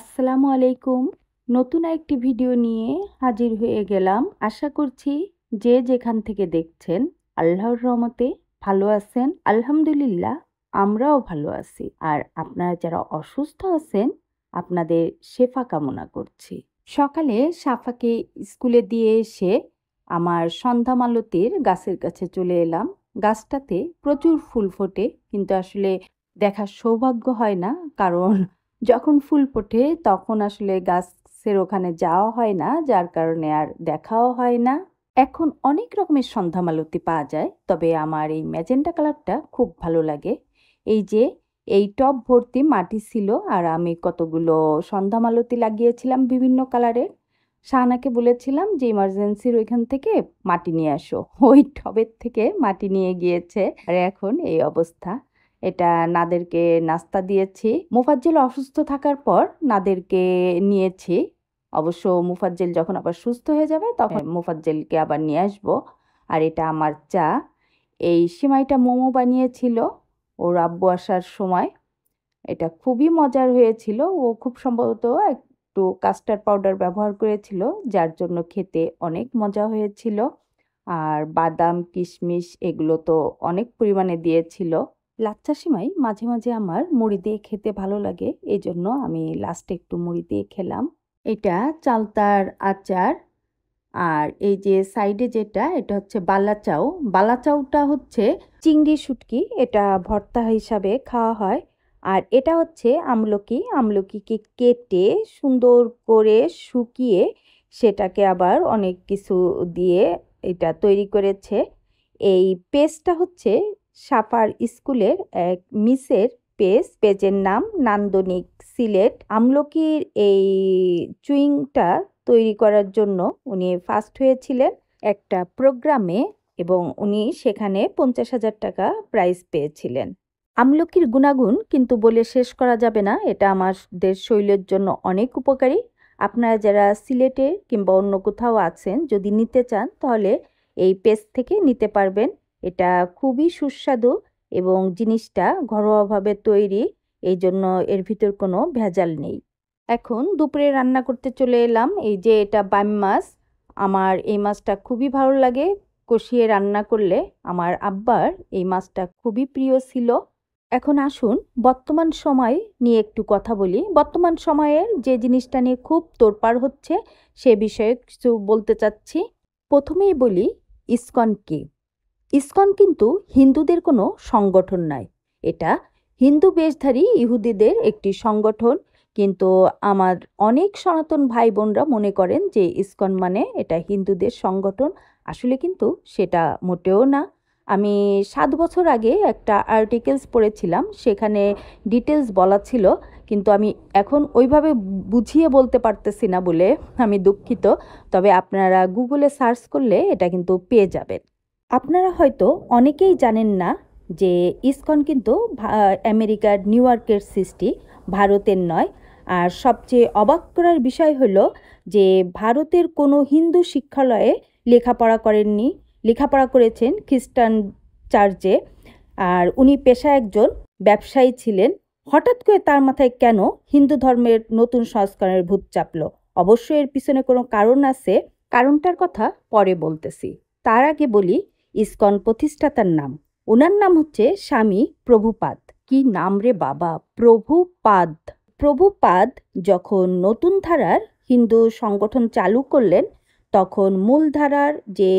আসসালামু আলাইকুম। নতুন একটি ভিডিও নিয়ে হাজির হয়ে গেলাম। আশা করছি যে যেখান থেকে দেখছেন আল্লাহর রহমতে ভালো আছেন। আলহামদুলিল্লাহ আমরাও ভালো আছি। আর আপনারা যারা অসুস্থ আছেন আপনাদের শেফা কামনা করছি। সকালে সাফাকে স্কুলে দিয়ে এসে আমার সন্ধ্যা মালতীর গাছের কাছে চলে এলাম। গাছটাতে প্রচুর ফুল ফোটে, কিন্তু আসলে দেখার সৌভাগ্য হয় না, কারণ যখন ফুল ফোটে তখন আসলে গাছের ওখানে যাওয়া হয় না, যার কারণে আর দেখাও হয় না। এখন অনেক রকমের সন্ধ্যা মালতী পাওয়া যায়, তবে আমার এই ম্যাজেন্টা কালারটা খুব ভালো লাগে। এই যে এই টব ভর্তি মাটি ছিল, আর আমি কতগুলো সন্ধ্যা মালতী লাগিয়েছিলাম বিভিন্ন কালারের। শাহানাকে বলেছিলাম যে ইমার্জেন্সির ওইখান থেকে মাটি নিয়ে আসো, ওই টবের থেকে মাটি নিয়ে গিয়েছে, আর এখন এই অবস্থা। এটা নাদেরকে নাস্তা দিয়েছি। মোফাজ্জেল অসুস্থ থাকার পর নাদেরকে নিয়েছি। অবশ্য মুফাজ্জেল যখন আবার সুস্থ হয়ে যাবে তখন মুফাজ্জেলকে আবার নিয়ে আসবো। আর এটা আমার চা। এই সিমাইটা মোমো বানিয়েছিল ওর আব্বু আসার সময়। এটা খুবই মজার হয়েছিল। ও খুব সম্ভবত একটু কাস্টার্ড পাউডার ব্যবহার করেছিল, যার জন্য খেতে অনেক মজা হয়েছিল। আর বাদাম কিশমিশ এগুলো তো অনেক পরিমাণে দিয়েছিল। লাচ্ছা সিমাই মাঝে মাঝে আমার মুড়ি দিয়ে খেতে ভালো লাগে, এই জন্য আমি লাস্টে একটু মুড়ি দিয়ে খেলাম। এটা চালতার আচার। আর এই যে সাইডে যেটা, এটা হচ্ছে বালাচাও। বালাচাওটা হচ্ছে চিংড়ি শুটকি, এটা ভর্তা হিসাবে খাওয়া হয়। আর এটা হচ্ছে আমলকি। আমলকিকে কেটে সুন্দর করে শুকিয়ে সেটাকে আবার অনেক কিছু দিয়ে এটা তৈরি করেছে। এই পেস্টটা হচ্ছে সাফার স্কুলের এক মিসের পেজের নাম নান্দনিক সিলেট। আমলকির এই চুইংটা তৈরি করার জন্য উনি ফার্স্ট হয়েছিলেন একটা প্রোগ্রামে, এবং উনি সেখানে 50,000 টাকা প্রাইজ পেয়েছিলেন। আমলকির গুণাগুণ কিন্তু বলে শেষ করা যাবে না, এটা আমাদের শরীরের জন্য অনেক উপকারী। আপনারা যারা সিলেটে কিংবা অন্য কোথাও আছেন, যদি নিতে চান তাহলে এই পেস্ট থেকে নিতে পারবেন। এটা খুবই সুস্বাদু এবং জিনিসটা ঘরোয়াভাবে তৈরি, এই জন্য এর ভিতর কোনো ভেজাল নেই। এখন দুপুরে রান্না করতে চলে এলাম। এই যে এটা বাইম মাছ। আমার এই মাছটা খুবই ভালো লাগে কষিয়ে রান্না করলে। আমার আব্বার এই মাছটা খুবই প্রিয় ছিল। এখন আসুন বর্তমান সময় নিয়ে একটু কথা বলি। বর্তমান সময়ের যে জিনিসটা নিয়ে খুব তোড়পাড় হচ্ছে সে বিষয়ে কিছু বলতে চাচ্ছি। প্রথমেই বলি ইসকন কি। ইসকন কিন্তু হিন্দুদের কোনো সংগঠন নয়, এটা হিন্দু বেশধারী ইহুদিদের একটি সংগঠন। কিন্তু আমার অনেক সনাতন ভাই বোনরা মনে করেন যে ইসকন মানে এটা হিন্দুদের সংগঠন। আসলে কিন্তু সেটা মোটেও না। আমি 7 বছর আগে একটা আর্টিকেলস পড়েছিলাম, সেখানে ডিটেলস বলা ছিল, কিন্তু আমি এখন ওইভাবে বুঝিয়ে বলতে পারতেছি না বলে আমি দুঃখিত। তবে আপনারা গুগলে সার্চ করলে এটা কিন্তু পেয়ে যাবেন। আপনারা হয়তো অনেকেই জানেন না যে ইসকন কিন্তু আমেরিকার নিউ ইয়র্কের সৃষ্টি, ভারতের নয়। আর সবচেয়ে অবাক করার বিষয় হলো যে ভারতের কোনো হিন্দু শিক্ষালয়ে লেখাপড়া করেননি, লেখাপড়া করেছেন খ্রিস্টান চার্চে। আর উনি পেশায় একজন ব্যবসায়ী ছিলেন। হঠাৎ করে তার মাথায় কেন হিন্দু ধর্মের নতুন সংস্কারের ভূত চাপলো? অবশ্যই এর পিছনে কোনো কারণ আছে, কারণটার কথা পরে বলতেছি। তার আগে বলি ইসকন প্রতিষ্ঠাতার নাম। ওনার নাম হচ্ছে স্বামী প্রভুপাদ। কি নাম রে বাবা, প্রভুপাদ। প্রভুপাদ যখন নতুন ধারার হিন্দু সংগঠন চালু করলেন, তখন মূল ধারার যে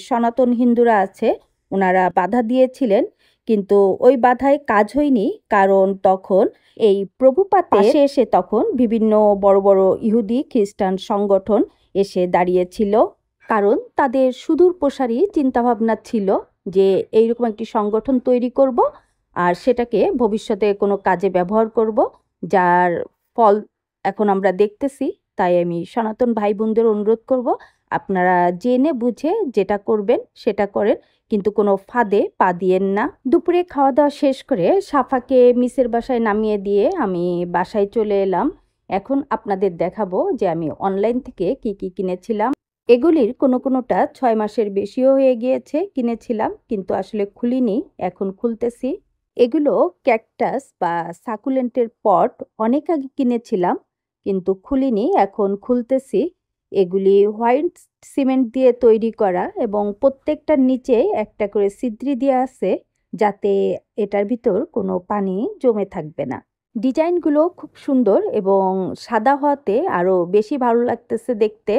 সনাতন হিন্দুরা আছে ওনারা বাধা দিয়েছিলেন, কিন্তু ওই বাধায় কাজ হয়নি, কারণ তখন এই প্রভুপাতে এসে তখন বিভিন্ন বড় বড় ইহুদি খ্রিস্টান সংগঠন এসে দাঁড়িয়েছিল। কারণ তাদের সুদূর প্রসারী চিন্তাভাবনা ছিল যে এইরকম একটি সংগঠন তৈরি করব আর সেটাকে ভবিষ্যতে কোনো কাজে ব্যবহার করব, যার ফল এখন আমরা দেখতেছি। তাই আমি সনাতন ভাই বোনদের অনুরোধ করব, আপনারা জেনে বুঝে যেটা করবেন সেটা করেন, কিন্তু কোনো ফাঁদে পা দিয়েন না। দুপুরে খাওয়া দাওয়া শেষ করে সাফাকে মিসের বাসায় নামিয়ে দিয়ে আমি বাসায় চলে এলাম। এখন আপনাদের দেখাবো যে আমি অনলাইন থেকে কি কি কিনেছিলাম। এগুলির কোনোটা 6 মাসের বেশিও হয়ে গিয়েছে কিনেছিলাম, কিন্তু আসলে খুলিনি, এখন খুলতেছি। এগুলো ক্যাকটাস বা সাকুলেন্টের পট অনেক আগে কিনেছিলাম, কিন্তু খুলিনি, এখন খুলতেছি। এগুলি হোয়াইট সিমেন্ট দিয়ে তৈরি করা এবং প্রত্যেকটার নিচে একটা করে ছিদ্রি দেওয়া আছে, যাতে এটার ভিতর কোনো পানি জমে থাকবে না। ডিজাইনগুলো খুব সুন্দর এবং সাদা হওয়াতে আরও বেশি ভালো লাগতেছে দেখতে।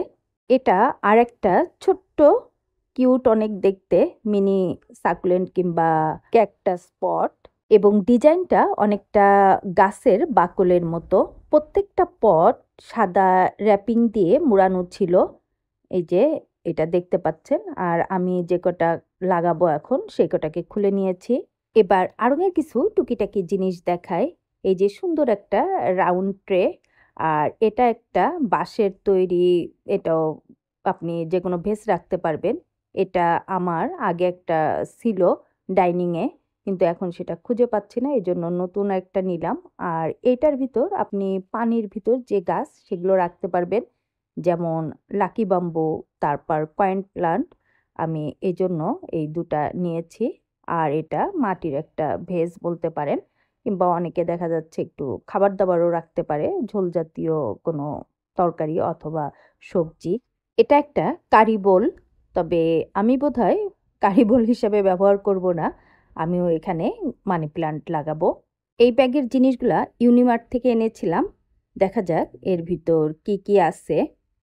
এটা আর একটা ছোট্ট কিউট অনেক দেখতে মিনি সাকুলেন্ট কিংবা ক্যাকটাস পট, এবং ডিজাইনটা অনেকটা গাছের বাকলের মতো। প্রত্যেকটা পট সাদা র্যাপিং দিয়ে মোড়ানো ছিল, এই যে এটা দেখতে পাচ্ছেন। আর আমি যে কটা লাগাবো এখন সেই কটাকে খুলে নিয়েছি। এবার আরও কিছু টুকিটাকি জিনিস দেখায়। এই যে সুন্দর একটা রাউন্ড ট্রে, আর এটা একটা বাঁশের তৈরি, এটাও আপনি যে কোনো ভেস রাখতে পারবেন। এটা আমার আগে একটা ছিল ডাইনিংয়ে, কিন্তু এখন সেটা খুঁজে পাচ্ছি না, এই জন্য নতুন একটা নিলাম। আর এটার ভিতর আপনি পানির ভিতর যে গাছ সেগুলো রাখতে পারবেন, যেমন লাকি বাম্বু, তারপর কয়েন প্লান্ট। আমি এই জন্য এই দুটা নিয়েছি। আর এটা মাটির একটা ভেজ বলতে পারেন, কিংবা অনেকে দেখা যাচ্ছে একটু খাবার দাবারও রাখতে পারে, ঝোল জাতীয় কোনো তরকারি অথবা সবজি। এটা একটা কারি বোল, তবে আমি বোধহয় কারি বোল হিসাবে ব্যবহার করব না, আমিও এখানে মানি প্লান্ট লাগাবো। এই ব্যাগের জিনিসগুলা ইউনিমার্ট থেকে এনেছিলাম, দেখা যাক এর ভিতর কি কি আছে।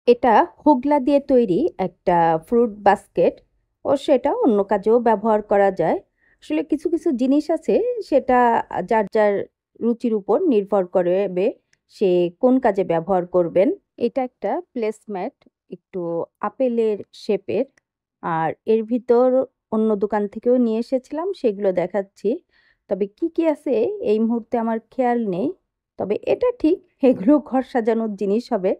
এটা হুগলা দিয়ে তৈরি একটা ফ্রুট বাস্কেট, ও সেটা অন্য কাজেও ব্যবহার করা যায়। আসলে কিছু কিছু জিনিস আছে সেটা যার যার রুচির উপর নির্ভর করবে সে কোন কাজে ব্যবহার করবেন। এটা একটা প্লেসম্যাট, একটু আপেলের শেপের, আর এর ভিতর অন্য দোকান থেকেও নিয়ে এসেছিলাম, সেগুলো দেখাচ্ছি। তবে কি কি আছে এই মুহূর্তে আমার খেয়াল নেই, তবে এটা ঠিক এগুলো ঘর সাজানোর জিনিস হবে,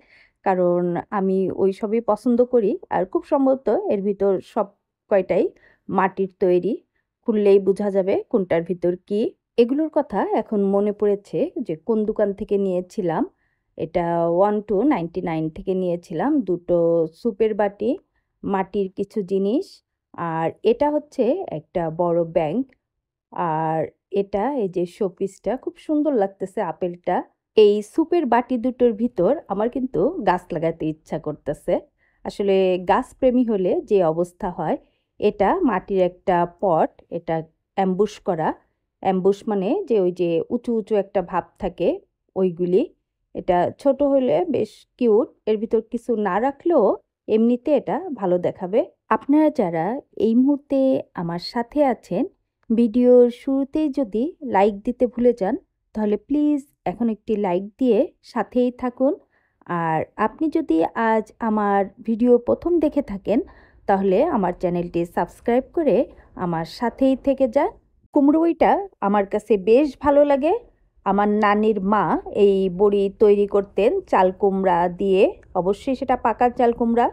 কারণ আমি ওই সবই পছন্দ করি। আর খুব সম্ভবত এর ভিতর সব কয়টাই মাটির তৈরি, খুললেই বোঝা যাবে কোনটার ভিতর কি। এগুলোর কথা এখন মনে পড়েছে যে কোন দোকান থেকে নিয়েছিলাম। এটা 1299 থেকে নিয়েছিলাম, দুটো সুপের বাটি, মাটির কিছু জিনিস, আর এটা হচ্ছে একটা বড় ব্যাংক। আর এটা এই যে শোপিসটা খুব সুন্দর লাগতেছে, আপেলটা। এই সুপের বাটি দুটোর ভিতর আমার কিন্তু গাছ লাগাতে ইচ্ছা করতেছে। আসলে গাছ প্রেমী হলে যে অবস্থা হয়। এটা মাটির একটা পট, এটা অ্যাম্বুশ করা। অ্যাম্বুশ মানে যে ওই যে উঁচু উঁচু একটা ভাব থাকে ওইগুলি। এটা ছোট হলে বেশ কিউট, এর ভিতর কিছু না রাখলেও এমনিতে এটা ভালো দেখাবে। আপনারা যারা এই মুহূর্তে আমার সাথে আছেন, ভিডিওর শুরুতেই যদি লাইক দিতে ভুলে যান, তাহলে প্লিজ এখন একটি লাইক দিয়ে সাথেই থাকুন। আর আপনি যদি আজ আমার ভিডিও প্রথম দেখে থাকেন, তাহলে আমার চ্যানেলটি সাবস্ক্রাইব করে আমার সাথেই থেকে যান। কুমড়ো বড়িটা আমার কাছে বেশ ভালো লাগে। আমার নানির মা এই বড়ি তৈরি করতেন চাল কুমড়া দিয়ে, অবশ্যই সেটা পাকা চাল কুমড়া।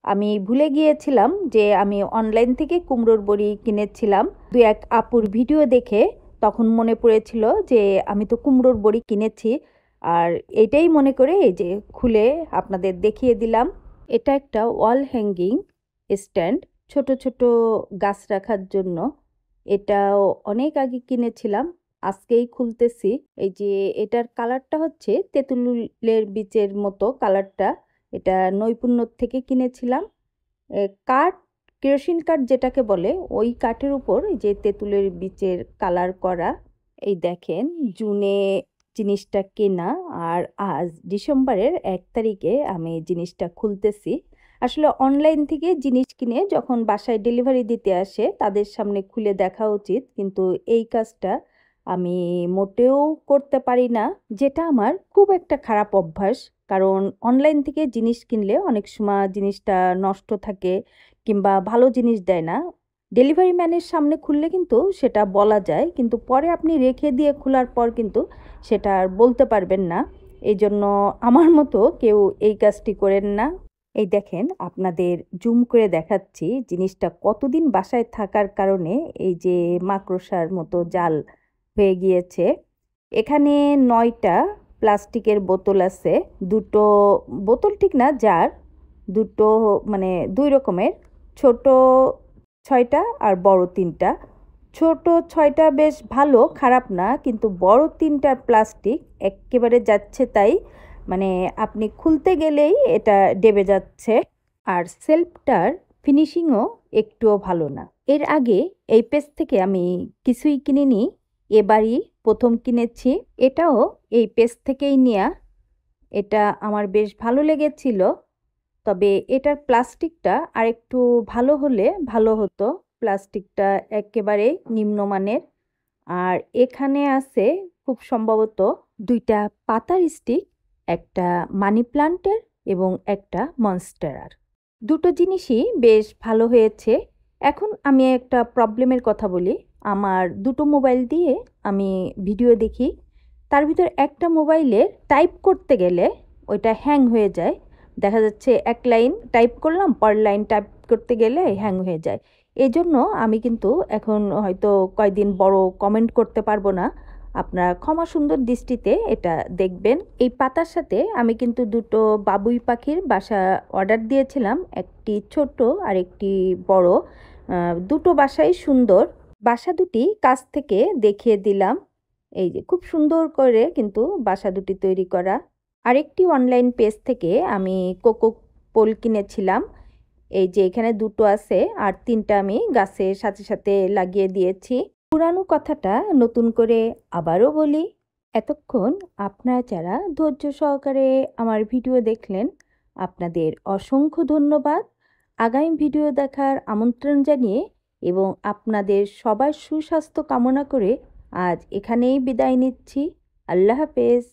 আমি ভুলে গিয়েছিলাম যে আমি অনলাইন থেকে কুমড়োর বড়ি কিনেছিলাম দু এক আপুর ভিডিও দেখে, তখন মনে পড়েছিল যে আমি তো কুমড়োর বড়ি কিনেছি। আর এটাই মনে করে এই যে খুলে আপনাদের দেখিয়ে দিলাম। এটা একটা ওয়াল হ্যাঙ্গিং স্ট্যান্ড, ছোট ছোট গাছ রাখার জন্য। এটাও অনেক আগে কিনেছিলাম, আজকেই খুলতেছি। এই যে এটার কালারটা হচ্ছে তেঁতুলের বীজের মতো কালারটা, এটা নৈপুণ্য থেকে কিনেছিলাম। কাঠ, কেরোসিন কাঠ যেটাকে বলে, ওই কাঠের উপর এই যে তেঁতুলের বীজের কালার করা। এই দেখেন জুনে জিনিসটা কেনা, আর আজ ডিসেম্বরের 1 তারিখে আমি জিনিসটা খুলতেছি। আসলে অনলাইন থেকে জিনিস কিনে যখন বাসায় ডেলিভারি দিতে আসে তাদের সামনে খুলে দেখা উচিত, কিন্তু এই কাজটা আমি মোটেও করতে পারি না, যেটা আমার খুব একটা খারাপ অভ্যাস। কারণ অনলাইন থেকে জিনিস কিনলে অনেক সময় জিনিসটা নষ্ট থাকে কিংবা ভালো জিনিস দেয় না। ডেলিভারি ম্যানের সামনে খুললে কিন্তু সেটা বলা যায়, কিন্তু পরে আপনি রেখে দিয়ে খোলার পর কিন্তু সেটা আর বলতে পারবেন না। এই জন্য আমার মতো কেউ এই কাজটি করেন না। এই দেখেন আপনাদের জুম করে দেখাচ্ছি জিনিসটা কতদিন বাসায় থাকার কারণে এই যে মাকড়সার মতো জাল হয়ে গিয়েছে। এখানে 9টা প্লাস্টিকের বোতল আছে, দুটো বোতল ঠিক না জার, দুটো মানে দুই রকমের, ছোট 6টা আর বড় 3টা। ছোট 6টা বেশ ভালো, খারাপ না, কিন্তু বড় 3টার প্লাস্টিক একেবারে যাচ্ছে তাই, মানে আপনি খুলতে গেলেই এটা ডেবে যাচ্ছে। আর সেলফটার ফিনিশিংও একটুও ভালো না। এর আগে এই পেজ থেকে আমি কিছুই কিনিনি, এবারই প্রথম কিনেছি। এটাও এই পেজ থেকেই নেয়া। এটা আমার বেশ ভালো লেগেছিল, তবে এটার প্লাস্টিকটা আরেকটু ভালো হলে ভালো হতো। প্লাস্টিকটা একেবারে নিম্নমানের। আর এখানে আছে খুব সম্ভবত 2টা পাতার স্টিক, একটা মানি প্লান্টের এবং একটা মনস্টেরার। দুটো জিনিসই বেশ ভালো হয়েছে। এখন আমি একটা প্রবলেমের কথা বলি। আমার দুটো মোবাইল দিয়ে আমি ভিডিও দেখি, তার ভিতর একটা মোবাইলে টাইপ করতে গেলে ওইটা হ্যাং হয়ে যায়। দেখা যাচ্ছে এক লাইন টাইপ করলাম, পরের লাইন টাইপ করতে গেলে হ্যাং হয়ে যায়। এজন্য আমি কিন্তু এখন হয়তো কয়দিন বড় কমেন্ট করতে পারবো না। আপনারা ক্ষমা সুন্দর দৃষ্টিতে এটা দেখবেন। এই পাতার সাথে আমি কিন্তু দুটো বাবুই পাখির বাসা অর্ডার দিয়েছিলাম, একটি ছোট আর একটি বড়। দুটো বাসাই সুন্দর। বাসা দুটি কাছ থেকে দেখিয়ে দিলাম। এই যে খুব সুন্দর করে কিন্তু বাসা দুটি তৈরি করা। আরেকটি অনলাইন পেজ থেকে আমি কোকো পোল কিনেছিলাম। এই যে এখানে দুটো আছে, আর 3টা আমি গাছের সাথে সাথে লাগিয়ে দিয়েছি। পুরানো কথাটা নতুন করে আবারও বলি, এতক্ষণ আপনারা যারা ধৈর্য সহকারে আমার ভিডিও দেখলেন, আপনাদের অসংখ্য ধন্যবাদ। আগামী ভিডিও দেখার আমন্ত্রণ জানিয়ে এবং আপনাদের সবার সুস্বাস্থ্য কামনা করে আজ এখানেই বিদায় নিচ্ছি। আল্লাহ হাফেজ।